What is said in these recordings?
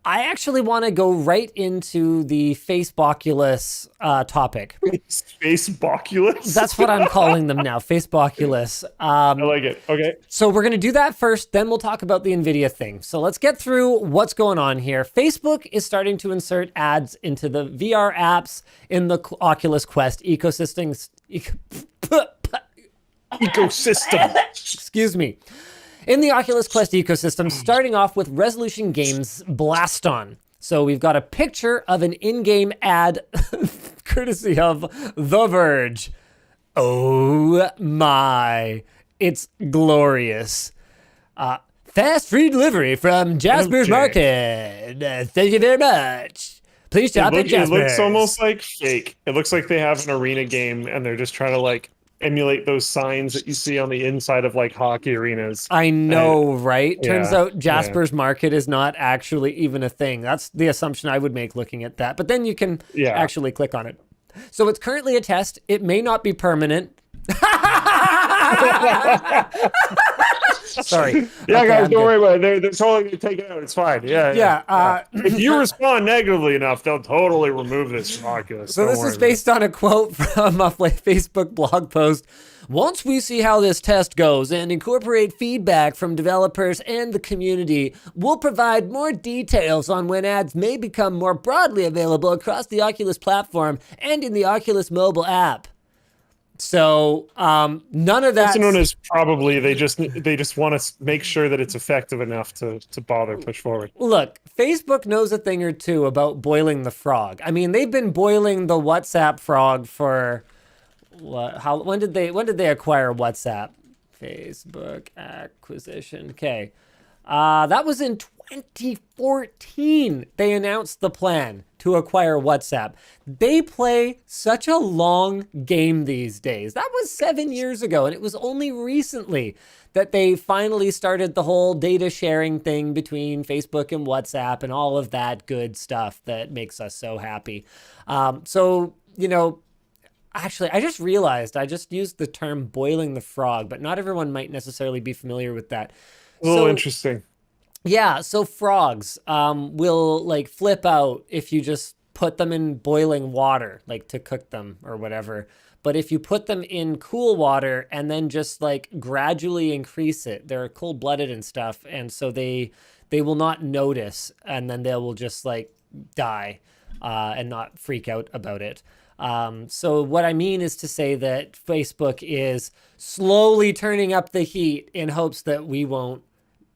I actually want to go right into the Faceboculus topic. Spaceoculus. That's what I'm calling them now, Faceboculus. I like it. Okay. So we're going to do that first, then we'll talk about the NVIDIA thing. So let's get through what's going on here. Facebook is starting to insert ads into the VR apps in the Oculus Quest ecosystems. Ecosystem. Excuse me. In the Oculus Quest ecosystem, starting off with Resolution Games Blaston. So we've got a picture of an in-game ad courtesy of The Verge. Oh my, it's glorious. Fast free delivery from Jasper's Market. Thank you very much. Please shop at Jasper's. It looks almost like fake. It looks like they have an arena game and they're just trying to like emulate those signs that you see on the inside of like hockey arenas. I know, right? Turns yeah, out Jasper's Market is not actually even a thing. That's the assumption I would make looking at that. But then you can actually click on it. So it's currently a test. It may not be permanent. Sorry. Yeah, Okay, guys, don't worry about it. They're totally going to take it out. It's fine. Yeah. If you respond negatively enough, they'll totally remove this from Oculus. So this is based on a quote from a Facebook blog post. Once we see how this test goes and incorporate feedback from developers and the community, we'll provide more details on when ads may become more broadly available across the Oculus platform and in the Oculus mobile app. So none of that. That's known as probably they just want to make sure that it's effective enough to bother push forward. Look, Facebook knows a thing or two about boiling the frog. I mean, they've been boiling the WhatsApp frog for when did they acquire WhatsApp? Facebook acquisition. Okay. That was in 2014. They announced the plan to acquire WhatsApp. They play such a long game these days. That was 7 years ago, and it was only recently that they finally started the whole data sharing thing between Facebook and WhatsApp and all of that good stuff that makes us so happy. Actually, I just realized I just used the term boiling the frog, but not everyone might necessarily be familiar with that. A little interesting. Yeah, so frogs will like flip out if you just put them in boiling water, like to cook them or whatever. But if you put them in cool water and then just like gradually increase it, they're cold-blooded and stuff, and so they will not notice, and then they will just like die and not freak out about it. So what I mean is to say that Facebook is slowly turning up the heat in hopes that we won't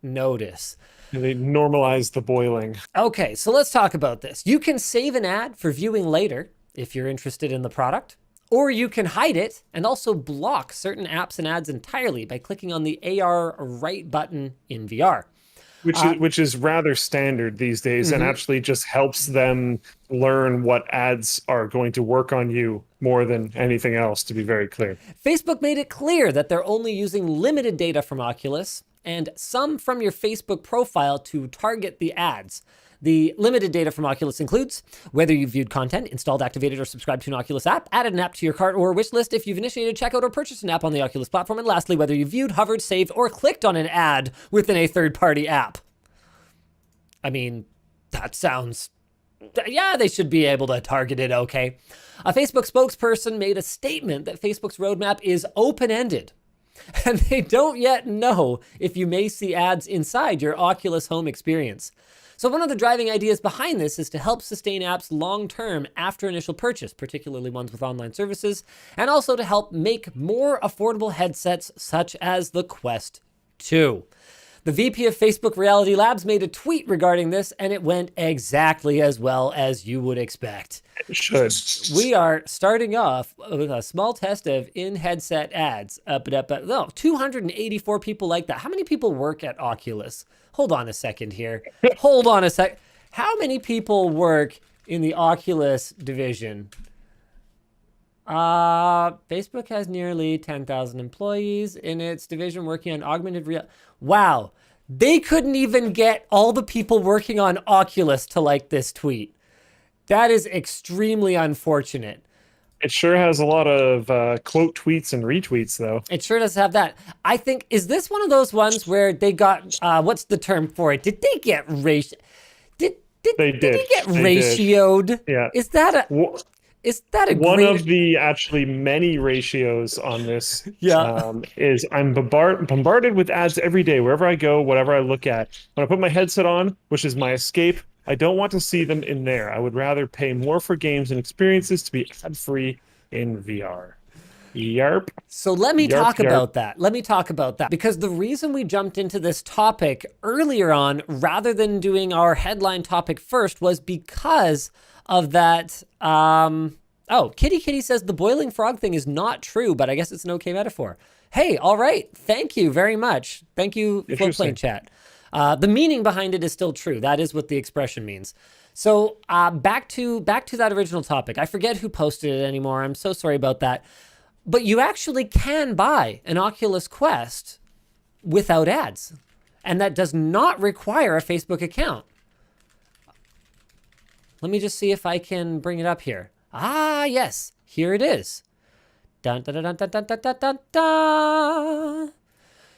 notice. They normalize the boiling. Okay, so let's talk about this. You can save an ad for viewing later if you're interested in the product, or you can hide it and also block certain apps and ads entirely by clicking on the AR right button in VR. Which is rather standard these days and actually just helps them learn what ads are going to work on you more than anything else, to be very clear. Facebook made it clear that they're only using limited data from Oculus and some from your Facebook profile to target the ads. The limited data from Oculus includes whether you've viewed content, installed, activated, or subscribed to an Oculus app, added an app to your cart or wish list if you've initiated checkout or purchased an app on the Oculus platform, and lastly, whether you viewed, hovered, saved, or clicked on an ad within a third-party app. I mean, that sounds... Yeah, they should be able to target it okay. A Facebook spokesperson made a statement that Facebook's roadmap is open-ended, and they don't yet know if you may see ads inside your Oculus Home experience. So one of the driving ideas behind this is to help sustain apps long-term after initial purchase, particularly ones with online services, and also to help make more affordable headsets such as the Quest 2. The VP of Facebook Reality Labs made a tweet regarding this, and it went exactly as well as you would expect. It should. We are starting off with a small test of in-headset ads. 284 people like that. How many people work at Oculus? Hold on a second here. Hold on a sec. How many people work in the Oculus division? Facebook has nearly 10,000 employees in its division working on augmented reality. Wow. They couldn't even get all the people working on Oculus to like this tweet. That is extremely unfortunate. It sure has a lot of quote tweets and retweets, though. It sure does have that. I think, is this one of those ones where they got, what's the term for it? Did they get racial? They Did did. he get They did. ratioed? Yeah. Is that a Wh- One great? of the actually many ratios on this Yeah. is I'm bombarded with ads every day, wherever I go, whatever I look at. When I put my headset on, which is my escape, I don't want to see them in there. I would rather pay more for games and experiences to be ad-free in VR. Yarp. So let me Yarp, talk yarp. about that. Let me talk about that because the reason we jumped into this topic earlier on rather than doing our headline topic first was because of that. Oh, Kitty says the boiling frog thing is not true, but I guess it's an okay metaphor. Hey, all right. Thank you very much. Thank you, Interesting. Floatplane Chat. The meaning behind it is still true. That is what the expression means. So back to that original topic. I forget who posted it anymore. I'm so sorry about that. But you actually can buy an Oculus Quest without ads. And that does not require a Facebook account. Let me just see if I can bring it up here. Ah, yes. Here it is. Dun, dun, dun, dun, dun, dun, dun, dun, dun.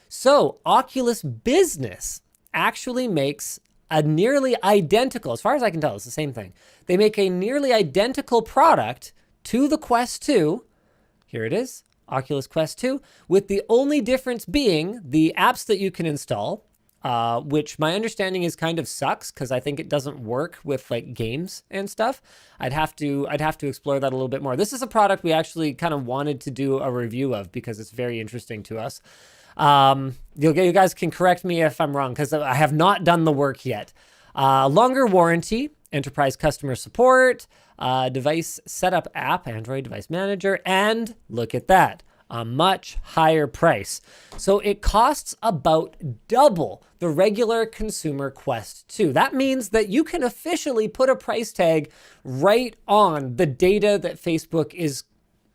So Oculus Business actually makes a nearly identical, as far as I can tell, it's the same thing. They make a nearly identical product to the Quest 2. Here it is, Oculus Quest 2, with the only difference being the apps that you can install, which my understanding is kind of sucks because I think it doesn't work with like games and stuff. I'd have to explore that a little bit more. This is a product we actually kind of wanted to do a review of because it's very interesting to us. You guys can correct me if I'm wrong because I have not done the work yet. Longer warranty, enterprise customer support, device setup app, Android device manager, and look at that, a much higher price. So it costs about double the regular consumer Quest 2. That means that you can officially put a price tag right on the data that Facebook is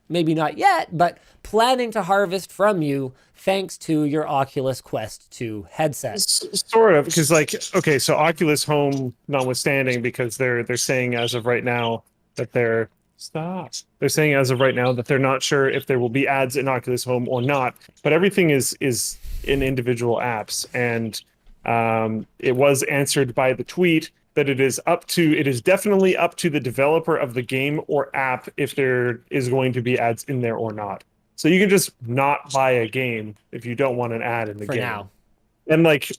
maybe not yet, but planning to harvest from you thanks to your Oculus Quest 2 headset. Sort of, because like, okay, so Oculus Home notwithstanding, because they're saying as of right now that they're saying as of right now that they're not sure if there will be ads in Oculus Home or not, but everything is in individual apps, and it was answered by the tweet that it is definitely up to the developer of the game or app if there is going to be ads in there or not. So you can just not buy a game if you don't want an ad in the For game. now. And like,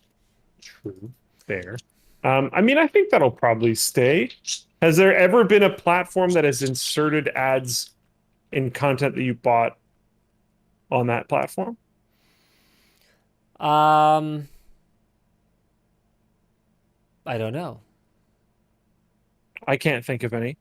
true, fair. I mean, I think that'll probably stay. Has there ever been a platform that has inserted ads in content that you bought on that platform? I don't know. I can't think of any.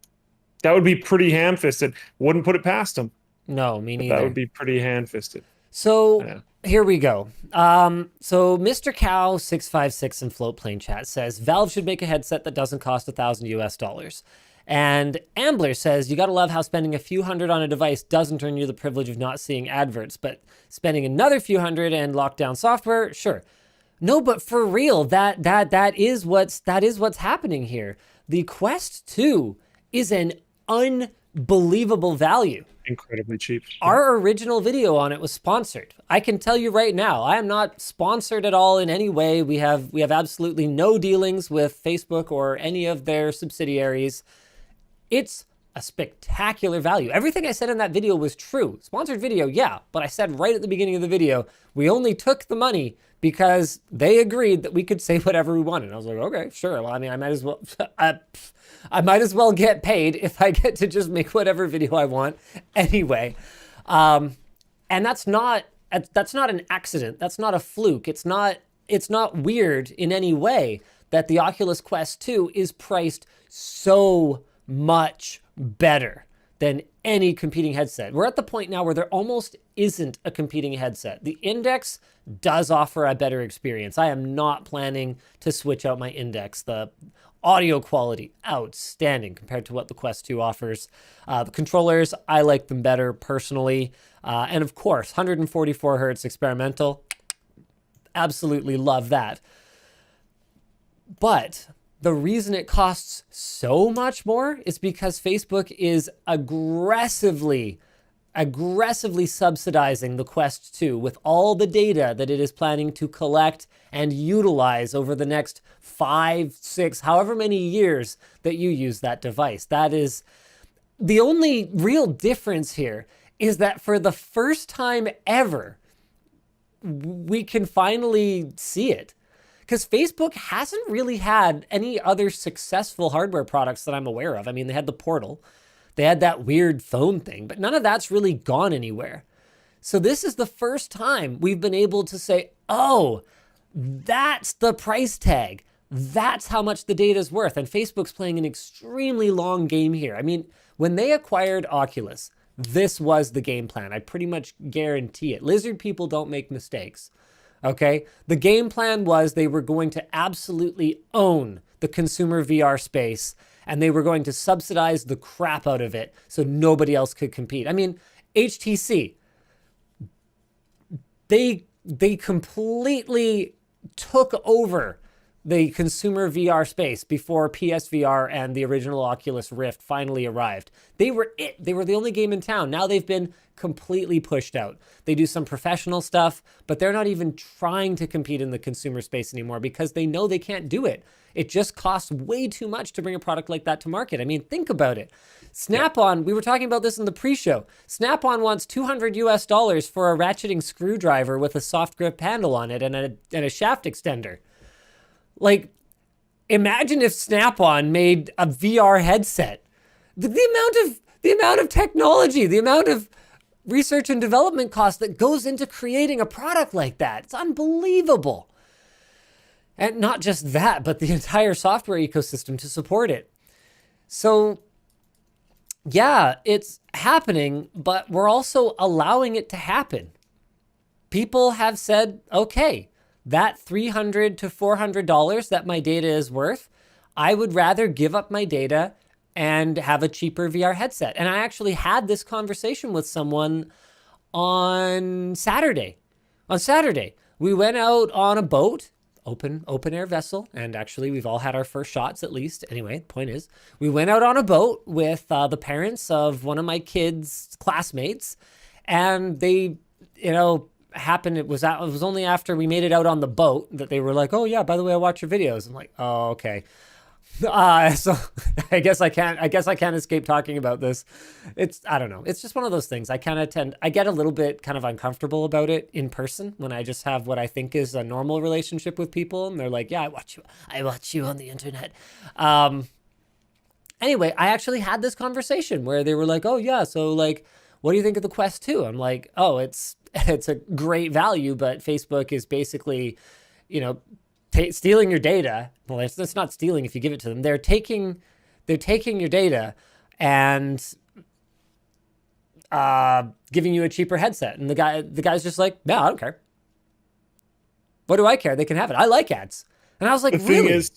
That would be pretty ham-fisted. Wouldn't put it past them. No, me neither. That would be pretty hand-fisted. So Yeah. here we go. So Mr. Cow 656 in Floatplane Chat says Valve should make a headset that doesn't cost $1,000 US. And Ambler says you gotta love how spending a few hundred on a device doesn't earn you the privilege of not seeing adverts, but spending another few hundred and lockdown software, sure. No, but for real, that is what's happening here. The Quest 2 is an unbelievable value. Incredibly cheap. Our original video on it was sponsored. I can tell you right now, I am not sponsored at all in any way. We have absolutely no dealings with Facebook or any of their subsidiaries. It's a spectacular value. Everything I said in that video was true. Sponsored video, yeah, but I said right at the beginning of the video, we only took the money because they agreed that we could say whatever we wanted. I was like, okay, sure. Well, I mean, I might as well, I might as well get paid if I get to just make whatever video I want anyway. And that's not an accident. That's not a fluke. It's not weird in any way that the Oculus Quest 2 is priced so much better than any competing headset. We're at the point now where there almost isn't a competing headset. The Index does offer a better experience. I am not planning to switch out my Index. The audio quality, outstanding compared to what the Quest 2 offers. The controllers, I like them better personally. And of course, 144 hertz experimental, absolutely love that. But the reason it costs so much more is because Facebook is aggressively aggressively subsidizing the Quest 2 with all the data that it is planning to collect and utilize over the next 5, 6, however many years that you use that device. That is the only real difference here, is that for the first time ever, we can finally see it. Because Facebook hasn't really had any other successful hardware products that I'm aware of. I mean, they had the Portal, they had that weird phone thing, but none of that's really gone anywhere. So this is the first time we've been able to say, oh, that's the price tag. That's how much the data is worth. And Facebook's playing an extremely long game here. I mean, when they acquired Oculus, this was the game plan. I pretty much guarantee it. Lizard people don't make mistakes. Okay? The game plan was they were going to absolutely own the consumer VR space, and they were going to subsidize the crap out of it so nobody else could compete. I mean, HTC, they completely took over the consumer VR space before PSVR and the original Oculus Rift finally arrived. They were it. They were the only game in town. Now they've been completely pushed out. They do some professional stuff, but they're not even trying to compete in the consumer space anymore because they know they can't do it. It just costs way too much to bring a product like that to market. I mean, think about it. Snap-on, we were talking about this in the pre-show. Snap-on wants $200 for a ratcheting screwdriver with a soft grip handle on it and a shaft extender. Like, imagine if Snap-on made a VR headset. The amount of technology, the amount of research and development cost that goes into creating a product like that. It's unbelievable. And not just that, but the entire software ecosystem to support it. So, yeah, it's happening, but we're also allowing it to happen. People have said, okay, that $300 to $400 that my data is worth, I would rather give up my data and have a cheaper VR headset. And I actually had this conversation with someone on Saturday. On Saturday, we went out on a boat, open air vessel, and actually we've all had our first shots at least. Anyway, point is, we went out on a boat with the parents of one of my kids' classmates, and they, happened, it was only after we made it out on the boat that they were like, oh yeah, by the way, I watch your videos. I'm like, oh, okay. So I guess I can't escape talking about this. I don't know. It's just one of those things. I get a little bit kind of uncomfortable about it in person when I just have what I think is a normal relationship with people. And they're like, yeah, I watch you on the internet. Anyway, I actually had this conversation where they were like, oh yeah, so like, what do you think of the Quest 2? I'm like, oh, it's a great value, but Facebook is basically, stealing your data. Well, it's not stealing if you give it to them. They're taking your data and giving you a cheaper headset. And the guy's just like, no, I don't care. What do I care? They can have it. I like ads. And I was like, the really? thing is,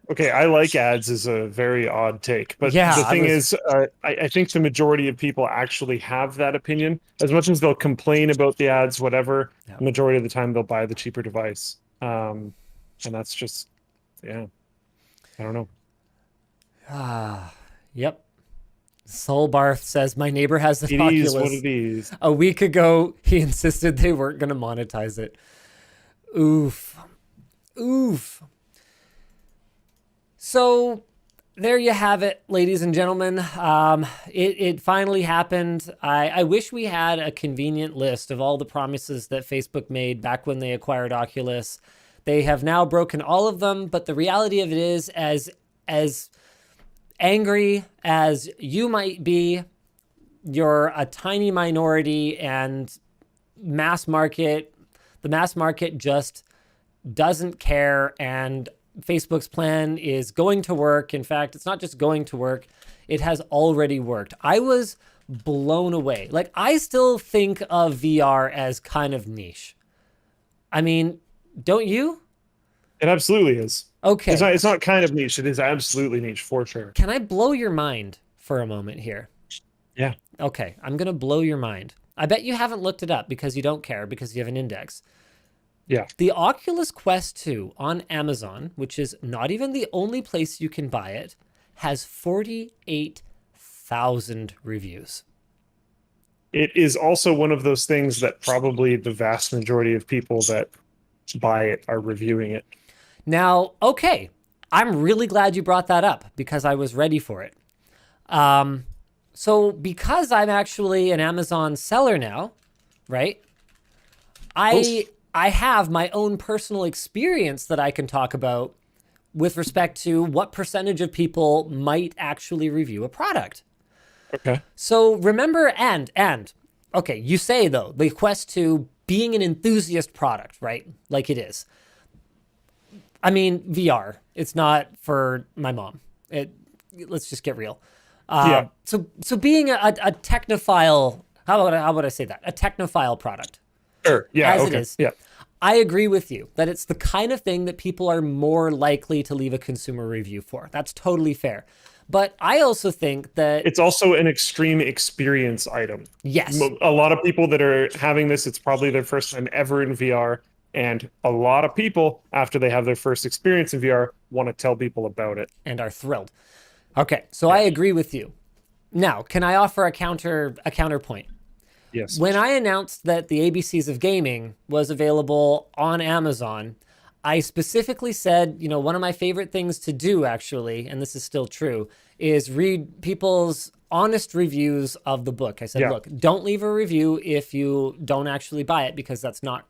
okay, I like ads is a very odd take, but yeah, the thing is, I think the majority of people actually have that opinion. As much as they'll complain about the ads, whatever, yeah. The majority of the time they'll buy the cheaper device. And that's just, yeah, I don't know. Yep. Soul Barth says, my neighbor has an It Oculus. is what it is. A week ago, he insisted they weren't going to monetize it. Oof. So there you have it, ladies and gentlemen. It finally happened. I wish we had a convenient list of all the promises that Facebook made back when they acquired Oculus. They have now broken all of them, but the reality of it is, as angry as you might be, you're a tiny minority, and the mass market just doesn't care, and Facebook's plan is going to work. In fact, it's not just going to work, it has already worked. I was blown away. Like, I still think of VR as kind of niche. I mean, don't you? It absolutely is. Okay. It's not kind of niche. It is absolutely niche for sure. Can I blow your mind for a moment here? Yeah. Okay, I'm going to blow your mind. I bet you haven't looked it up because you don't care, because you have an index. Yeah. The Oculus Quest 2 on Amazon, which is not even the only place you can buy it, has 48,000 reviews. it is also one of those things that probably the vast majority of people that buy it are reviewing it. Now, okay, I'm really glad you brought that up because I was ready for it. So because I'm actually an Amazon seller now, right? I have my own personal experience that I can talk about with respect to what percentage of people might actually review a product. Okay. So remember, okay, you say though, the Quest 2 being an enthusiast product, right? Like it is. I mean, VR, it's not for my mom. Let's just get real. Yeah. So being a technophile, how would I say that? A technophile product. Sure. Yeah. As it Okay. is. Yeah. I agree with you that it's the kind of thing that people are more likely to leave a consumer review for. That's totally fair. But I also think that It's also an extreme experience item. yes, A lot of people that are having this, it's probably their first time ever in VR. And a lot of people, after they have their first experience in VR, want to tell people about it. and are thrilled. Okay, so I agree with you. Now, can I offer a counterpoint? Yes. When I announced that the ABCs of Gaming was available on Amazon, I specifically said, you know, one of my favorite things to do actually, and this is still true, is read people's honest reviews of the book. I said, Yeah. look, don't leave a review if you don't actually buy it because that's not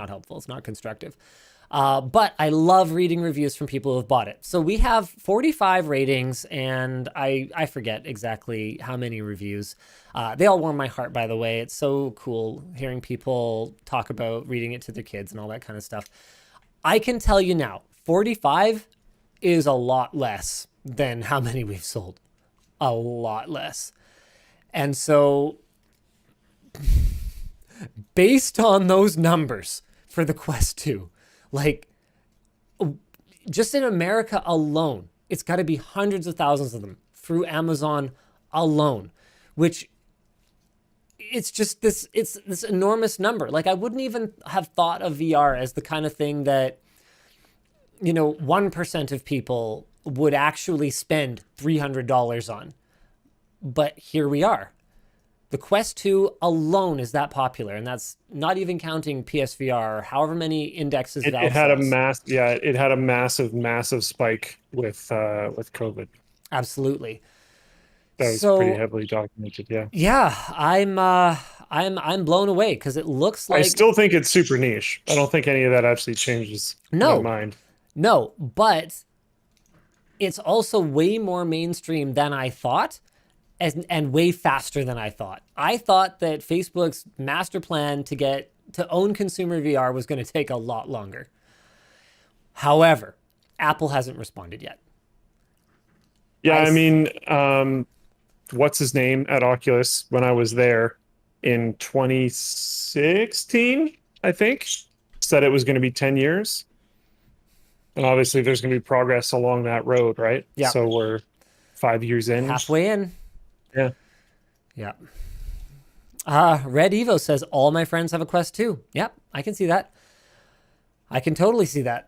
helpful. It's not constructive. But I love reading reviews from people who have bought it. So we have 45 ratings, and I forget exactly how many reviews. They all warm my heart, by the way. It's so cool hearing people talk about reading it to their kids and all that kind of stuff. I can tell you now, 45 is a lot less than how many we've sold. A lot less. And so based on those numbers for the Quest 2, like just in America alone, it's got to be hundreds of thousands of them through Amazon alone, which it's just it's this enormous number. Like I wouldn't even have thought of VR as the kind of thing that, you know, 1% of people would actually spend $300 on. But here we are. The Quest 2 alone is that popular, and that's not even counting PSVR or however many indexes It Valve had sells. it had a massive spike with COVID. Absolutely. That was So pretty heavily documented. Yeah. yeah, I'm blown away because it looks I like still think it's super niche. I don't think any of that actually changes my no, mind. no, but it's also way more mainstream than I thought. And way faster than I thought. I thought that Facebook's master plan to own consumer VR was going to take a lot longer. However, Apple hasn't responded yet. Yeah, I mean, what's his name at Oculus when I was there in 2016, I think, said it was going to be 10 years. And obviously there's going to be progress along that road, right? Yeah. So we're 5 years in. Halfway in. Yeah. Yeah. Red Evo says all my friends have a Quest 2. Yep, I can see that. I can totally see that.